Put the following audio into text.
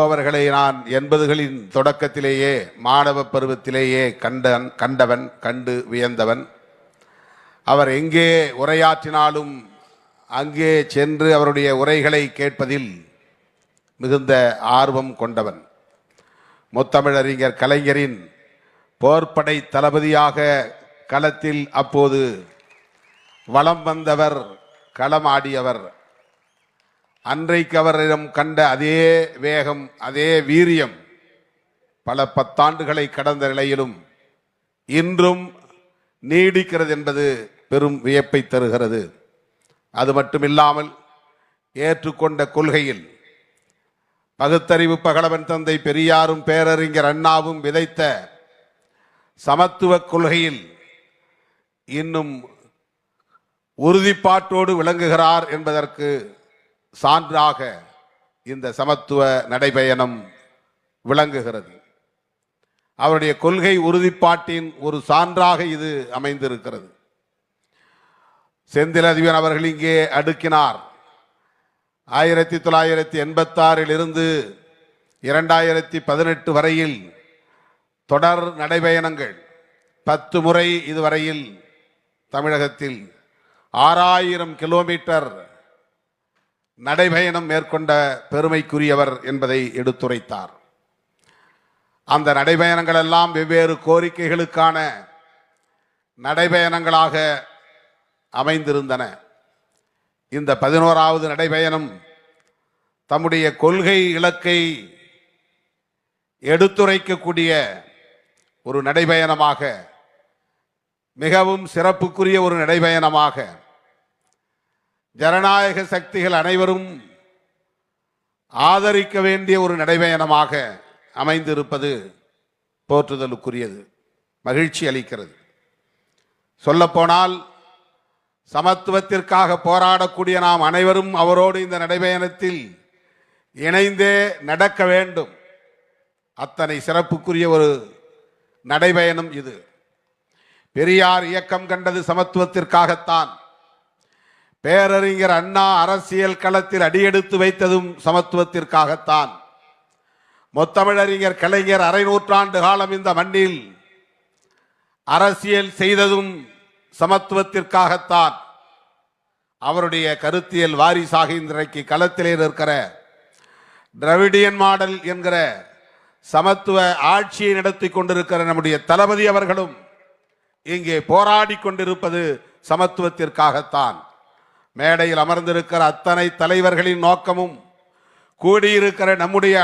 அவர்களை நான் 80களின் தொடக்கத்திலேயே மாணவ பருவத்திலேயே கண்டு வியந்தவன். அவர் எங்கே உரையாற்றினாலும் அங்கே சென்று அவருடைய உரைகளை கேட்பதில் மிகுந்த ஆர்வம் கொண்டவன். முத்தமிழறிஞர் கலைஞரின் போர்ப்படை தளபதியாக களத்தில் அப்போது வலம் வந்தவர், களமாடியவர். அன்றைக்கு அவரிடம் கண்ட அதே வேகம், அதே வீரியம் பல பத்தாண்டுகளை கடந்த நிலையிலும் இன்றும் நீடிக்கிறது என்பது பெரும் வியப்பை தருகிறது. அது மட்டுமில்லாமல் ஏற்றுக்கொண்ட கொள்கையில் பகுத்தறிவு பகலவன் தந்தை பெரியாரும் பேரறிஞர் அண்ணாவும் விதைத்த சமத்துவ கொள்கையில் இன்னும் உறுதிப்பாட்டோடு விளங்குகிறார் என்பதற்கு சான்றாக இந்த சமத்துவ நடைபயணம் விளங்குகிறது. அவருடைய கொள்கை உறுதிப்பாட்டின் ஒரு சான்றாக இது அமைந்திருக்கிறது. செந்தில் அதிபன் அவர்கள் இங்கே அடுக்கினார். 1986 இருந்து 2018 வரையில் தொடர் நடைபயணங்கள் 10 முறை இதுவரையில் தமிழகத்தில் 6000 கிலோமீட்டர் நடைபயணம் மேற்கொண்ட பெருமைக்குரியவர் என்பதை எடுத்துரைத்தார். அந்த நடைபயணங்கள் எல்லாம் வெவ்வேறு கோரிக்கைகளுக்கான நடைபயணங்களாக அமைந்திருந்தன. இந்த 11வது நடைபயணம் தம்முடைய கொள்கை இலக்கை எடுத்துரைக்கக்கூடிய ஒரு நடைபயணமாக, மிகவும் சிறப்புக்குரிய ஒரு நடைபயணமாக, ஜனநாயக சக்திகள் அனைவரும் ஆதரிக்க வேண்டிய ஒரு நடைபயணமாக அமைந்திருப்பது போற்றுதலுக்குரியது, மகிழ்ச்சி அளிக்கிறது. சொல்லப்போனால் சமத்துவத்திற்காக போராடக்கூடிய நாம் அனைவரும் அவரோடு இந்த நடைபயணத்தில் இணைந்தே நடக்க வேண்டும். அத்தனை சிறப்புக்குரிய ஒரு நடைபயணம் இது. பெரியார் இயக்கம் கண்டது சமத்துவத்திற்காகத்தான். பேரறிஞர் அண்ணா அரசியல் களத்தில் அடியெடுத்து வைத்ததும் சமத்துவத்திற்காகத்தான். முத்தமிழறிஞர் கலைஞர் அரை நூற்றாண்டு காலம் இந்த மண்ணில் அரசியல் செய்ததும் சமத்துவத்திற்காகத்தான். அவருடைய கருத்தியல் வாரிசாக இன்றைக்கு களத்திலே இருக்கிற டிராவிடியன் மாடல் என்கிற சமத்துவ ஆட்சியை நடத்தி கொண்டிருக்கிற நம்முடைய தளபதி அவர்களும் இங்கே போராடி கொண்டிருப்பது சமத்துவத்திற்காகத்தான். மேடையில் அமர்ந்திருக்கிற அத்தனை தலைவர்களின் நோக்கமும் கூடியிருக்கிற நம்முடைய